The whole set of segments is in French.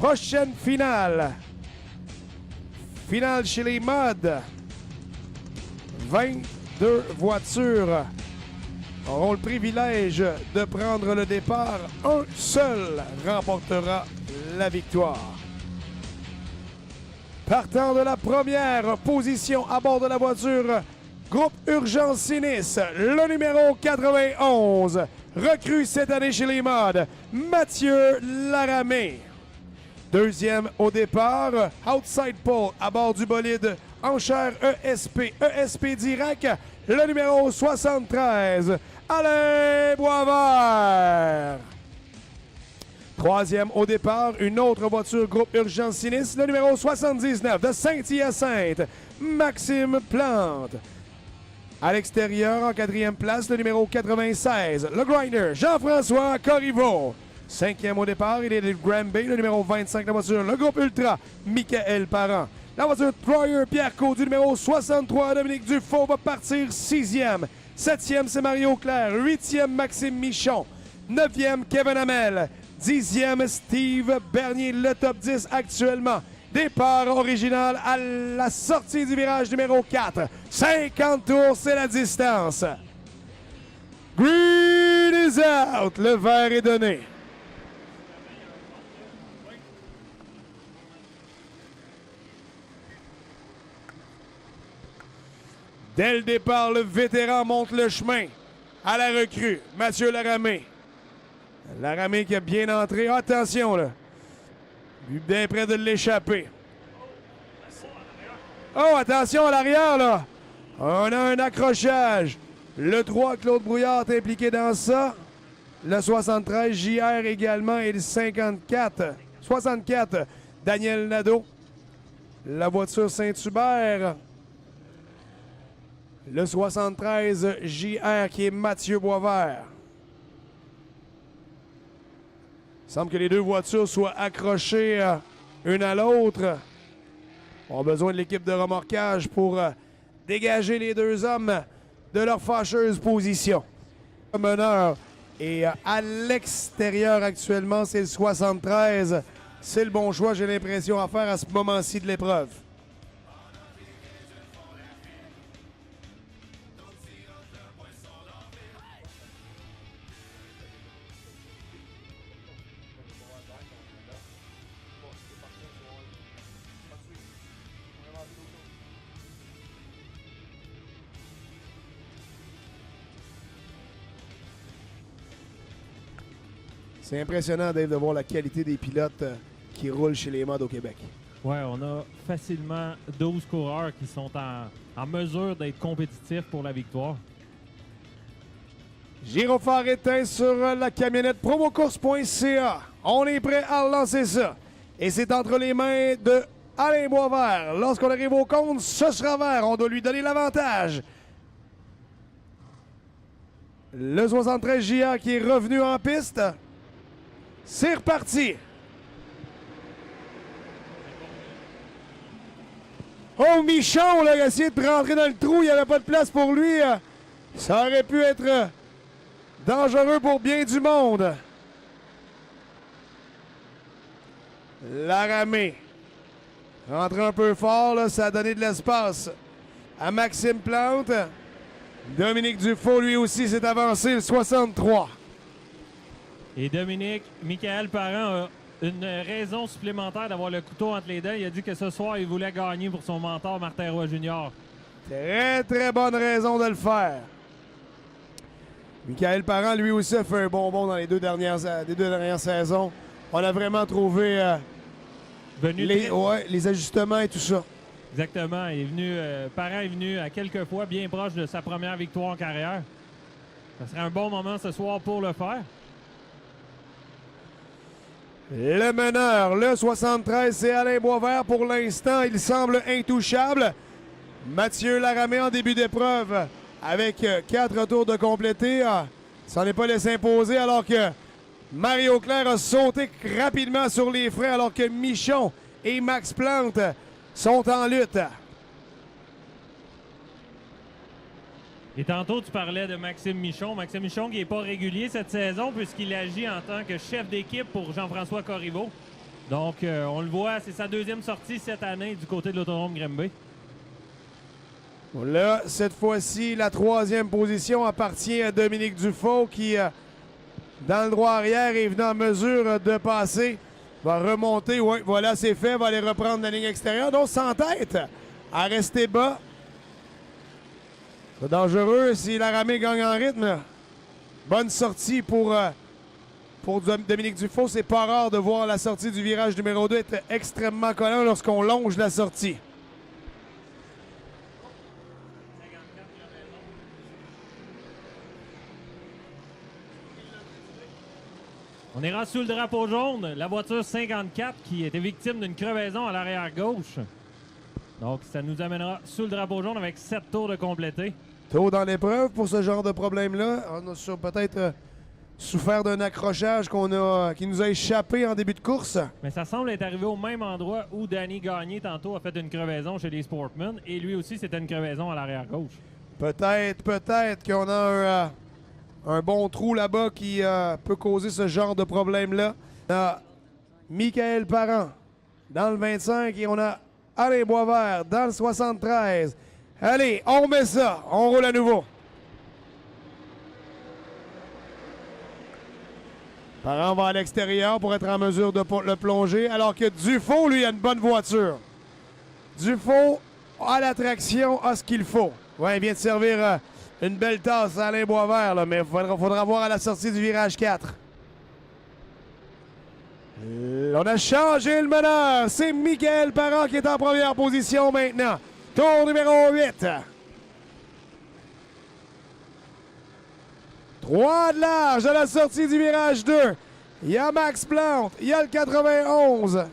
Prochaine finale. Finale chez les mods. 22 voitures auront le privilège de prendre le départ. Un seul remportera la victoire. Partant de la première position à bord de la voiture, groupe Urgence Sinis, le numéro 91, recrue cette année chez les mods, Mathieu Laramé. Deuxième au départ, Outside Pole à bord du bolide Enchère ESP Dirac, le numéro 73, Alain Boisvert. Troisième au départ, une autre voiture groupe Urgence Sinis, le numéro 79 de Saint-Hyacinthe, Maxime Plante. À l'extérieur, en quatrième place, le numéro 96, le Grinder, Jean-François Corriveau. Cinquième au départ, il est de Granby, le numéro 25 de la voiture, le groupe Ultra, Michael Parent. La voiture Troyer Pierre Côté, numéro 63, Dominique Dufault va partir sixième. Septième, c'est Mario Claire. Huitième, Maxime Michon. Neuvième, Kevin Hamel. Dixième, Steve Bernier, le top 10 actuellement. Départ original à la sortie du virage numéro 4. 50 tours, c'est la distance. Green is out. Le vert est donné. Dès le départ, le vétéran monte le chemin à la recrue. Mathieu Laramé. Laramé qui a bien entré. Attention, là. Bien près de l'échapper. Oh, attention à l'arrière, là. On a un accrochage. Le 3, Claude Brouillard est impliqué dans ça. Le 73, JR également. Et le 64, Daniel Nadeau. La voiture Saint-Hubert. Le 73, JR qui est Mathieu Boisvert. Il semble que les deux voitures soient accrochées une à l'autre. On a besoin de l'équipe de remorquage pour dégager les deux hommes de leur fâcheuse position. Le meneur est à l'extérieur actuellement, c'est le 73. C'est le bon choix, j'ai l'impression, à faire à ce moment-ci de l'épreuve. C'est impressionnant, Dave, de voir la qualité des pilotes qui roulent chez les mods au Québec. Oui, on a facilement 12 coureurs qui sont en mesure d'être compétitifs pour la victoire. Gyrophare éteint sur la camionnette promocourse.ca. On est prêt à lancer ça. Et c'est entre les mains de Alain Boisvert. Lorsqu'on arrive au compte, ce sera vert. On doit lui donner l'avantage. Le 73 JA qui est revenu en piste. C'est reparti. Oh, Michon, là, il a essayé de rentrer dans le trou. Il n'y avait pas de place pour lui. Ça aurait pu être dangereux pour bien du monde. Laramé. Rentre un peu fort, là, ça a donné de l'espace à Maxime Plante. Dominique Dufault, lui aussi, s'est avancé, le 63. Et Dominique, Michael Parent a une raison supplémentaire d'avoir le couteau entre les dents. Il a dit que ce soir, il voulait gagner pour son mentor, Martin Roy Jr. Très, très bonne raison de le faire. Michael Parent, lui aussi, a fait un bonbon dans les deux dernières saisons. On a vraiment trouvé les ajustements et tout ça. Exactement. Il est venu, Parent est venu à quelques fois bien proche de sa première victoire en carrière. Ça serait un bon moment ce soir pour le faire. Le meneur, le 73, c'est Alain Boisvert. Pour l'instant, il semble intouchable. Mathieu Laramé en début d'épreuve avec 4 tours de complété. Ça n'est pas laissé imposer alors que Mario Claire a sauté rapidement sur les freins alors que Michon et Max Plante sont en lutte. Et tantôt, tu parlais de Maxime Michon. Maxime Michon qui n'est pas régulier cette saison puisqu'il agit en tant que chef d'équipe pour Jean-François Corriveau. Donc, on le voit, c'est sa deuxième sortie cette année du côté de l'Autodrome Grimby. Là, cette fois-ci, la troisième position appartient à Dominique Dufault qui, dans le droit arrière, est venu en mesure de passer. Va remonter, oui, voilà, c'est fait. Va aller reprendre la ligne extérieure. Donc, sans tête, à rester bas. C'est dangereux si Laramé gagne en rythme. Bonne sortie pour Dominique Dufault. C'est pas rare de voir la sortie du virage numéro 2 être extrêmement collant lorsqu'on longe la sortie. On ira sous le drapeau jaune. La voiture 54 qui était victime d'une crevaison à l'arrière gauche. Donc, ça nous amènera sous le drapeau jaune avec 7 tours de complété. Tôt dans l'épreuve pour ce genre de problème-là. On a peut-être souffert d'un accrochage qui nous a échappé en début de course. Mais ça semble être arrivé au même endroit où Danny Gagné, tantôt, a fait une crevaison chez les Sportmen. Et lui aussi, c'était une crevaison à l'arrière gauche. Peut-être qu'on a un bon trou là-bas qui peut causer ce genre de problème-là. On a Michael Parent dans le 25 et on a Alain Boisvert dans le 73. Allez, on met ça. On roule à nouveau. Parent va à l'extérieur pour être en mesure de le plonger, alors que Dufault, lui, a une bonne voiture. Dufault, à la traction, a ce qu'il faut. Ouais, il vient de servir une belle tasse à Alain Boisvert, là, mais il faudra voir à la sortie du virage 4. On a changé le meneur. C'est Michael Parent qui est en première position maintenant. Tour numéro 8. 3 de large à la sortie du virage 2. Il y a Max Plante. Il y a le 91.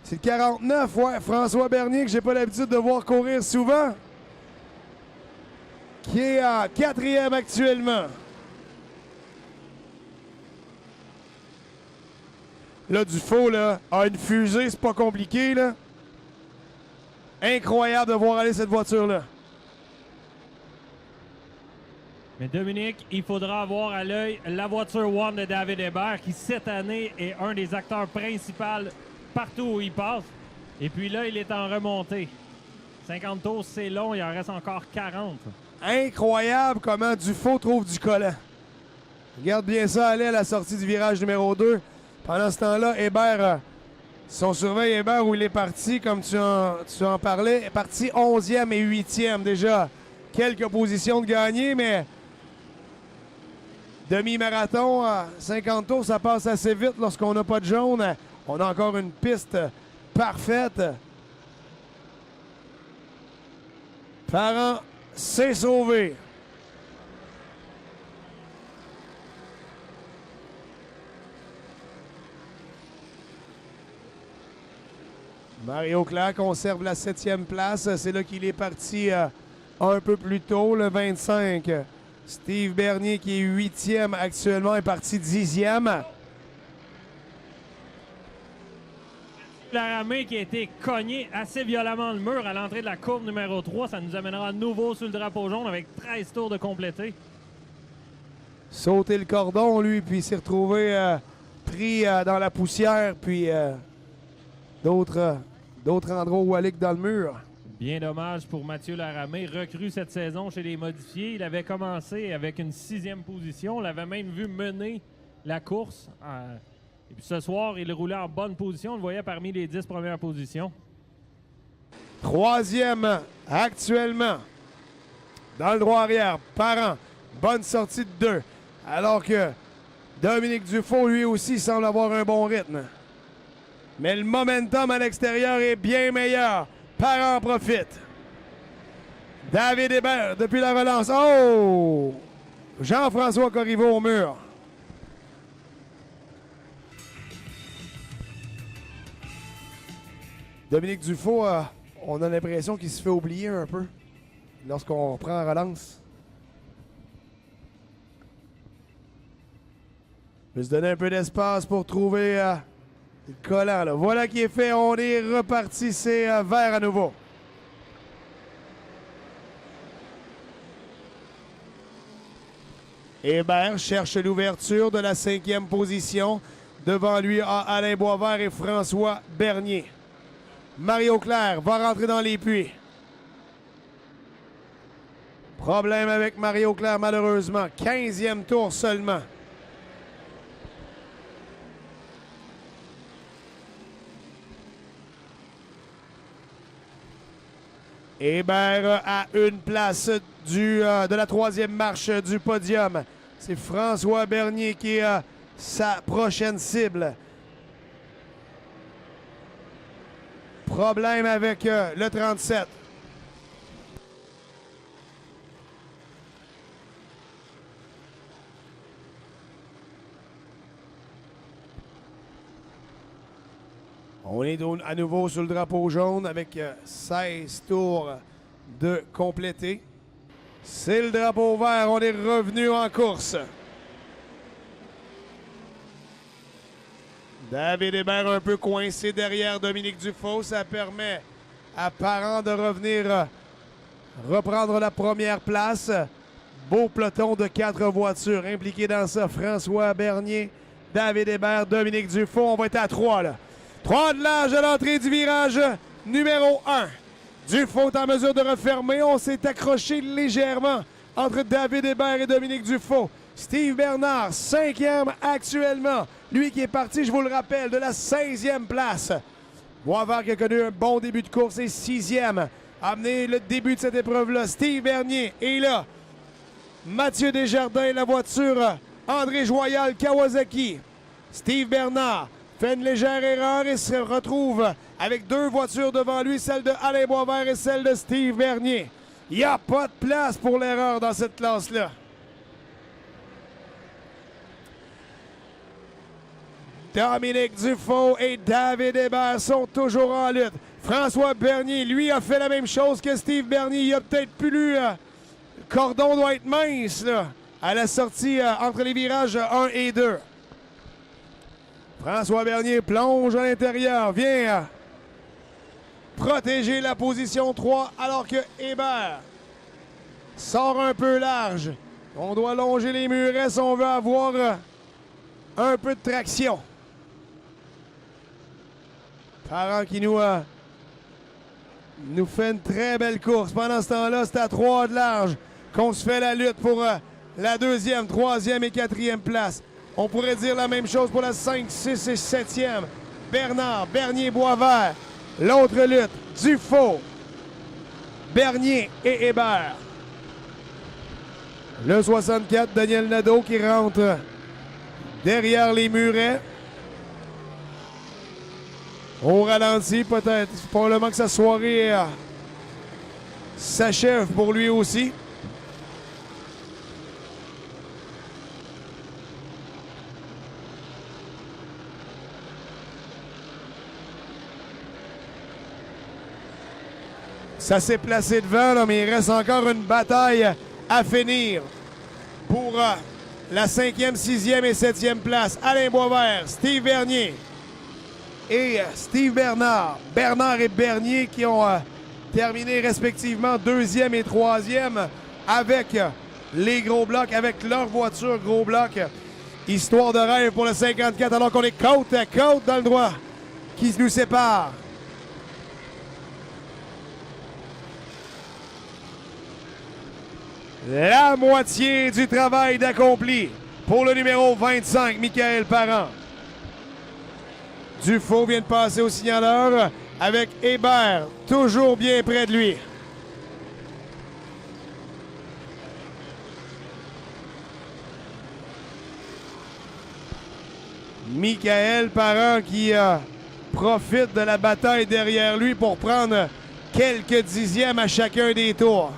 C'est le 49, ouais. François Bernier, que j'ai pas l'habitude de voir courir souvent. Qui est en 4e actuellement. Là, Dufault, là, a une fusée, c'est pas compliqué, là. Incroyable de voir aller cette voiture-là. Mais Dominique, il faudra avoir à l'œil la voiture One de David Hébert, qui cette année est un des acteurs principaux partout où il passe. Et puis là, il est en remontée. 50 tours, c'est long, il en reste encore 40. Incroyable comment Dufault trouve du collant. Regarde bien ça aller à la sortie du virage numéro 2. Pendant ce temps-là, Hébert, son surveille Hébert, où il est parti, comme tu en parlais, est parti 11e et 8e déjà. Quelques positions de gagner, mais demi-marathon, 50 tours, ça passe assez vite lorsqu'on n'a pas de jaune. On a encore une piste parfaite. Parent s'est sauvé. Mario Claire conserve la 7e place. C'est là qu'il est parti un peu plus tôt, le 25. Steve Bernier, qui est 8e actuellement, est parti 10e. Laramé qui a été cogné assez violemment le mur à l'entrée de la courbe numéro 3. Ça nous amènera à nouveau sur le drapeau jaune avec 13 tours de complété. Sauter le cordon, lui, puis s'est retrouvé pris dans la poussière, puis d'autres endroits où aller que dans le mur. Bien dommage pour Mathieu Laramé, recru cette saison chez les modifiés. Il avait commencé avec une 6e position. On l'avait même vu mener la course. Et puis ce soir, il roulait en bonne position. On le voyait parmi les 10 premières positions. 3e actuellement. Dans le droit arrière, Parent. Bonne sortie de 2. Alors que Dominique Dufault, lui aussi, semble avoir un bon rythme. Mais le momentum à l'extérieur est bien meilleur. Parent profite. David Hébert, depuis la relance. Oh! Jean-François Corriveau au mur. Dominique Dufault, on a l'impression qu'il se fait oublier un peu lorsqu'on reprend la relance. Je vais se donner un peu d'espace pour trouver le collant. Là. Voilà qui est fait. On est reparti. C'est vert à nouveau. Hébert cherche l'ouverture de la 5e position. Devant lui, Alain Boisvert et François Bernier. Mario Claire va rentrer dans les puits. Problème avec Mario Claire, malheureusement. 15e tour seulement. Hébert à une place de la 3e marche du podium. C'est François Bernier qui est sa prochaine cible. Problème avec le 37. On est à nouveau sur le drapeau jaune avec 16 tours de compléter. C'est le drapeau vert, on est revenu en course. David Hébert un peu coincé derrière Dominique Dufault. Ça permet à Parent de revenir reprendre la première place. Beau peloton de 4 voitures impliquées dans ça. François Bernier, David Hébert, Dominique Dufault. On va être à 3 là. 3 de l'âge à l'entrée du virage numéro 1. Dufault est en mesure de refermer. On s'est accroché légèrement entre David Hébert et Dominique Dufault. Steve Bernard, 5e actuellement. Lui qui est parti, je vous le rappelle, de la 16e place. Boisvert qui a connu un bon début de course et 6e. Amené le début de cette épreuve-là. Steve Bernier est là. Mathieu Desjardins, la voiture. André Joyal, Kawasaki. Steve Bernard fait une légère erreur et se retrouve avec 2 voitures devant lui, celle de Alain Boisvert et celle de Steve Bernier. Il n'y a pas de place pour l'erreur dans cette classe-là. Dominique Dufault et David Hébert sont toujours en lutte. François Bernier, lui, a fait la même chose que Steve Bernier. Il a peut-être plus lu. Le cordon doit être mince là, à la sortie entre les virages 1 et 2. François Bernier plonge à l'intérieur, vient protéger la position 3 alors que Hébert sort un peu large. On doit longer les murets si on veut avoir un peu de traction. Parent qui nous fait une très belle course. Pendant ce temps-là, c'est à 3 de large qu'on se fait la lutte pour la 2e, 3e et 4e place. On pourrait dire la même chose pour la 5, 6 et 7e. Bernard, Bernier, Boisvert. L'autre lutte, Dufault, Bernier et Hébert. Le 64, Daniel Nadeau qui rentre derrière les murets. Au ralenti, peut-être. Probablement que sa soirée s'achève pour lui aussi. Ça s'est placé devant, là, mais il reste encore une bataille à finir pour la 5e, 6e et 7e place. Alain Boisvert, Steve Bernier et Steve Bernard. Bernard et Bernier qui ont terminé respectivement 2e et 3e avec les gros blocs, avec leur voiture gros bloc. Histoire de rêve pour le 54 alors qu'on est côte à côte dans le droit qui nous sépare. La moitié du travail d'accompli pour le numéro 25, Michael Parent. Dufault vient de passer au signaleur avec Hébert, toujours bien près de lui. Michael Parent qui profite de la bataille derrière lui pour prendre quelques dixièmes à chacun des tours.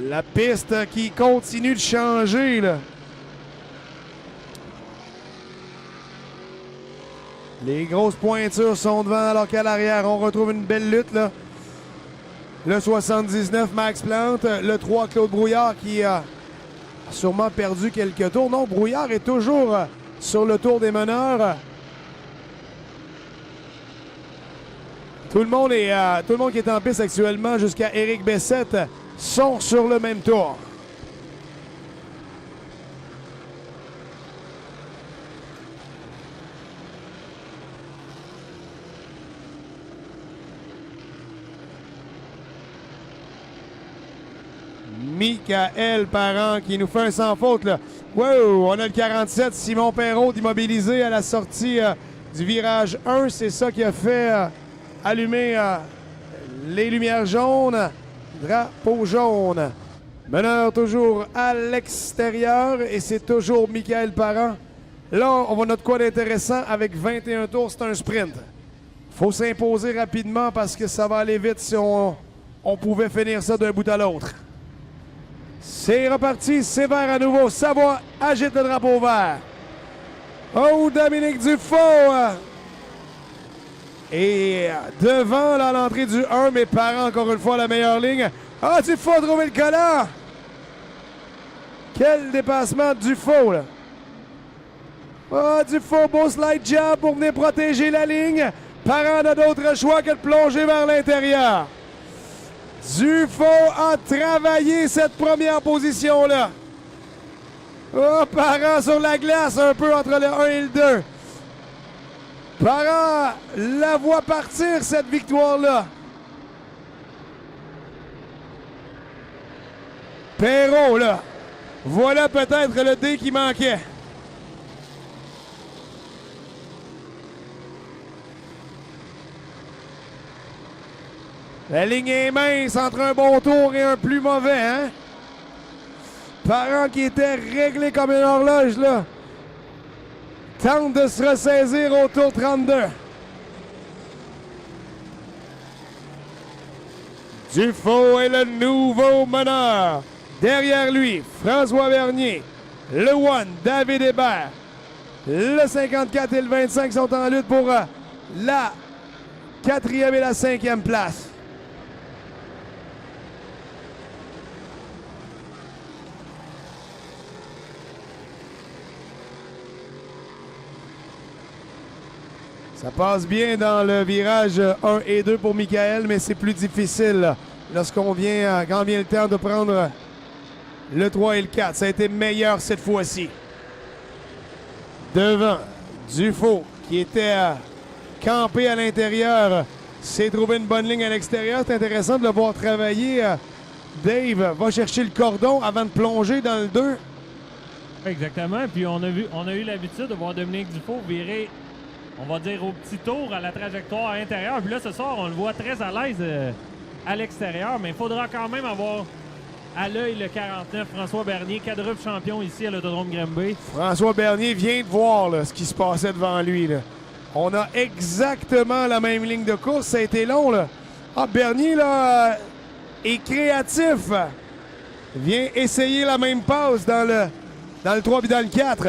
La piste qui continue de changer, là. Les grosses pointures sont devant alors qu'à l'arrière, on retrouve une belle lutte, là. Le 79, Max Plante. Le 3, Claude Brouillard qui a sûrement perdu quelques tours. Non, Brouillard est toujours sur le tour des meneurs. Tout le monde qui est en piste actuellement jusqu'à Éric Bessette sont sur le même tour. Michael Parent qui nous fait un sans faute. Là. Wow, on a le 47, Simon Perrault immobilisé à la sortie du virage 1. C'est ça qui a fait allumer les lumières jaunes. Drapeau jaune. Meneur toujours à l'extérieur et c'est toujours Michael Parent. Là, on va notre quoi d'intéressant avec 21 tours, c'est un sprint. Faut s'imposer rapidement parce que ça va aller vite si on pouvait finir ça d'un bout à l'autre. C'est reparti, c'est vert à nouveau. Savoie agite le drapeau vert. Oh, Dominique Dufault! Et devant là, l'entrée du 1, mes parents, encore une fois, la meilleure ligne. Ah, Dufault a trouvé le collant! Quel dépassement de Dufault, là! Ah, Dufault, beau slide job pour venir protéger la ligne. Parent n'a d'autre choix que de plonger vers l'intérieur. Dufault a travaillé cette première position-là. Oh, Parent sur la glace, un peu entre le 1 et le 2. Parent la voit partir, cette victoire-là. Perrault, là. Voilà peut-être le dé qui manquait. La ligne est mince entre un bon tour et un plus mauvais, hein? Parent qui était réglé comme une horloge, là, tente de se ressaisir au tour 32. Dufault est le nouveau meneur. Derrière lui, François Bernier, le One, David Hébert. Le 54 et le 25 sont en lutte pour la 4e et la 5e place. Ça passe bien dans le virage 1 et 2 pour Michael, mais c'est plus difficile lorsqu'on vient, quand vient le temps de prendre le 3 et le 4. Ça a été meilleur cette fois-ci. Devant, Dufault, qui était campé à l'intérieur, s'est trouvé une bonne ligne à l'extérieur. C'est intéressant de le voir travailler. Dave va chercher le cordon avant de plonger dans le 2. Exactement. Puis on a eu l'habitude de voir Dominique Dufault virer, on va dire, au petit tour à la trajectoire à l'intérieur. Puis là, ce soir, on le voit très à l'aise à l'extérieur. Mais il faudra quand même avoir à l'œil le 49, François Bernier, quadruple champion ici à l'Autodrome Granby. François Bernier vient de voir là, ce qui se passait devant lui. Là. On a exactement la même ligne de course. Ça a été long. Là. Ah, Bernier là, est créatif. Vient essayer la même passe dans le 3 et dans le 4.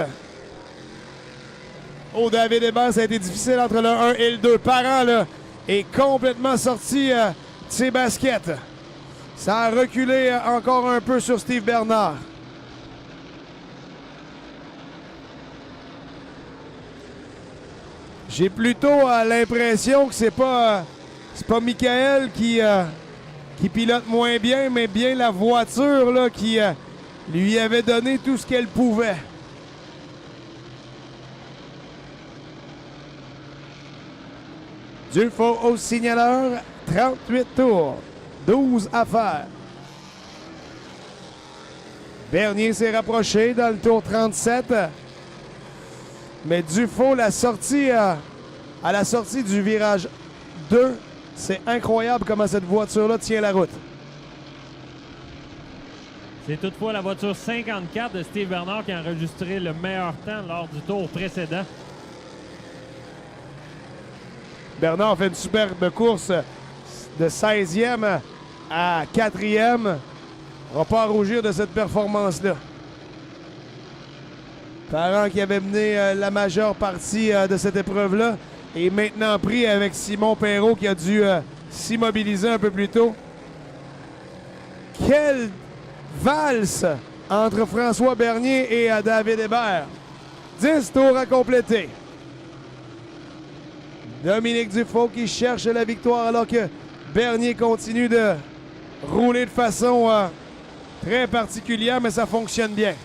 Oh, David Hébert, ça a été difficile entre le 1 et le 2. Parent là, est complètement sorti de ses baskets. Ça a reculé encore un peu sur Steve Bernard. J'ai plutôt l'impression que c'est pas Michael qui pilote moins bien, mais bien la voiture là, qui lui avait donné tout ce qu'elle pouvait. Dufault au signaleur, 38 tours, 12 à faire. Bernier s'est rapproché dans le tour 37. Mais Dufault, la sortie, à la sortie du virage 2, c'est incroyable comment cette voiture-là tient la route. C'est toutefois la voiture 54 de Steve Bernard qui a enregistré le meilleur temps lors du tour précédent. Bernard fait une superbe course de 16e à 4e. On va pas rougir de cette performance-là. Parent qui avait mené la majeure partie de cette épreuve-là est maintenant pris avec Simon Perrault qui a dû s'immobiliser un peu plus tôt. Quelle valse entre François Bernier et David Hébert. 10 tours à compléter. Dominique Dufault qui cherche la victoire alors que Bernier continue de rouler de façon très particulière, mais ça fonctionne bien.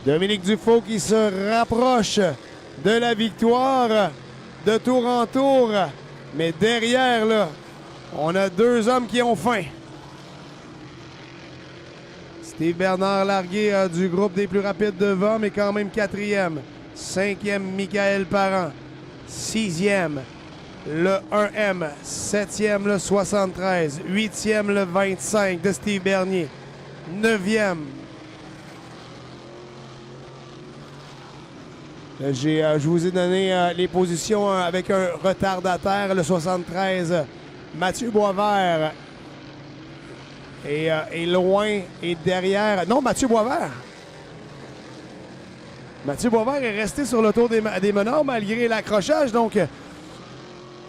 Dominique Dufault qui se rapproche de la victoire de tour en tour. Mais derrière, là, on a deux hommes qui ont faim. Steve Bernard largué du groupe des plus rapides devant, mais quand même quatrième. Cinquième, Michael Parent. Sixième, le 1M. Septième, le 73. Huitième, le 25 de Steve Bernier. Neuvième. Je vous ai donné les positions avec un retardataire, le 73, Mathieu Boisvert. Et loin et derrière. Non, Mathieu Boisvert. Mathieu Boisvert est resté sur le tour des meneurs malgré l'accrochage. Donc,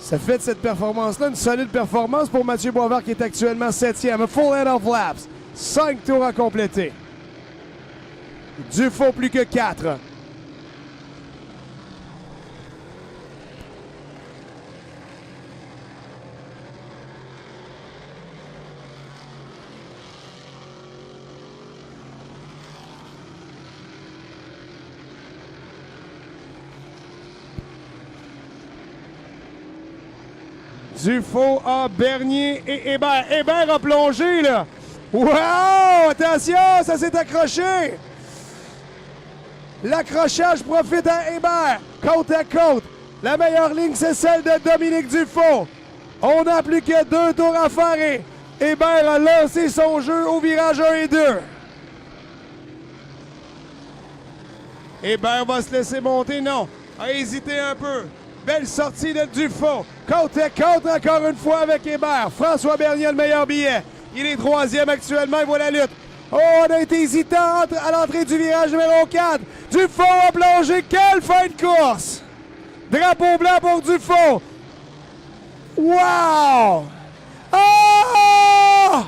ça fait de cette performance-là une solide performance pour Mathieu Boisvert qui est actuellement 7e. Full end of laps. 5 tours à compléter. Dufault plus que 4. Dufault a Bernier et Hébert. Hébert a plongé, là. Wow! Attention, ça s'est accroché. L'accrochage profite à Hébert. Côte à côte. La meilleure ligne, c'est celle de Dominique Dufault. On n'a plus que 2 tours à faire et Hébert a lancé son jeu au virage 1 et 2. Hébert va se laisser monter, non. A hésité un peu. Belle sortie de Dufault. Côte à côte encore une fois avec Hébert. François Bernier, le meilleur billet. Il est 3e actuellement. Il voit la lutte. Oh, on a été hésitant à l'entrée du virage numéro 4. Dufault a plongé. Quelle fin de course! Drapeau blanc pour Dufault. Wow! Oh!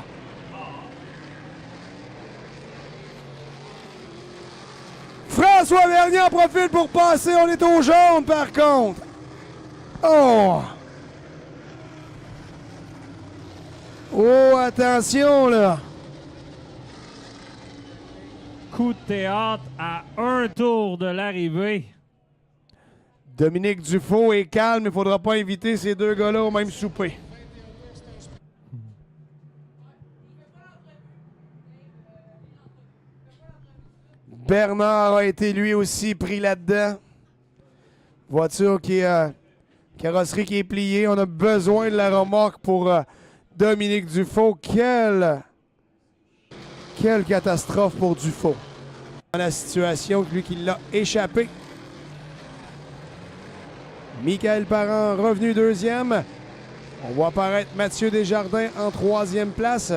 François Bernier en profite pour passer. On est au jaune par contre. Oh! Oh, attention, là! Coup de théâtre à un tour de l'arrivée. Dominique Dufault est calme. Il ne faudra pas inviter ces deux gars-là au même souper. Bernard a été lui aussi pris là-dedans. Voiture qui est... carrosserie qui est pliée. On a besoin de la remorque pour Dominique Dufault. Quelle catastrophe pour Dufault. Dans la situation, lui qui l'a échappé. Michael Parent revenu 2e. On voit apparaître Mathieu Desjardins en 3e place.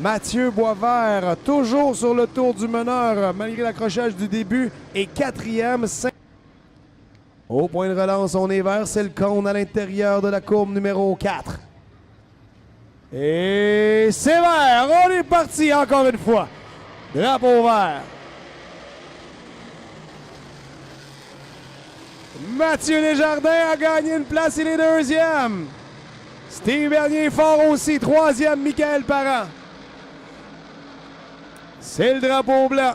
Mathieu Boisvert, toujours sur le tour du meneur, malgré l'accrochage du début, est 4e. Au point de relance, on est vert. C'est le cône à l'intérieur de la courbe numéro 4. Et c'est vert. On est parti encore une fois. Drapeau vert. Mathieu Desjardins a gagné une place. Il est 2e. Steve Bernier est fort aussi. 3e, Michael Parent. C'est le drapeau blanc.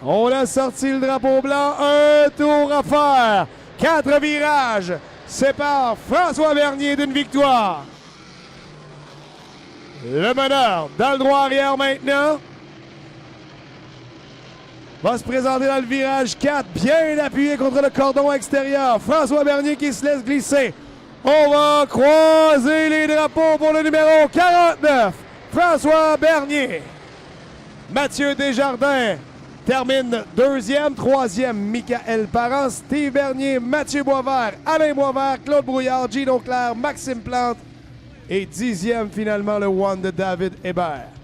On a sorti le drapeau blanc. Un tour à faire. 4 virages séparent François Bernier d'une victoire. Le meneur dans le droit arrière maintenant. Va se présenter dans le virage 4, bien appuyé contre le cordon extérieur. François Bernier qui se laisse glisser. On va croiser les drapeaux pour le numéro 49. François Bernier. Mathieu Desjardins termine deuxième. Troisième, Michael Parent, Steve Bernier, Mathieu Boisvert, Alain Boisvert, Claude Brouillard, Gino Claire, Maxime Plante. Et 10e, finalement, le One de David Hébert.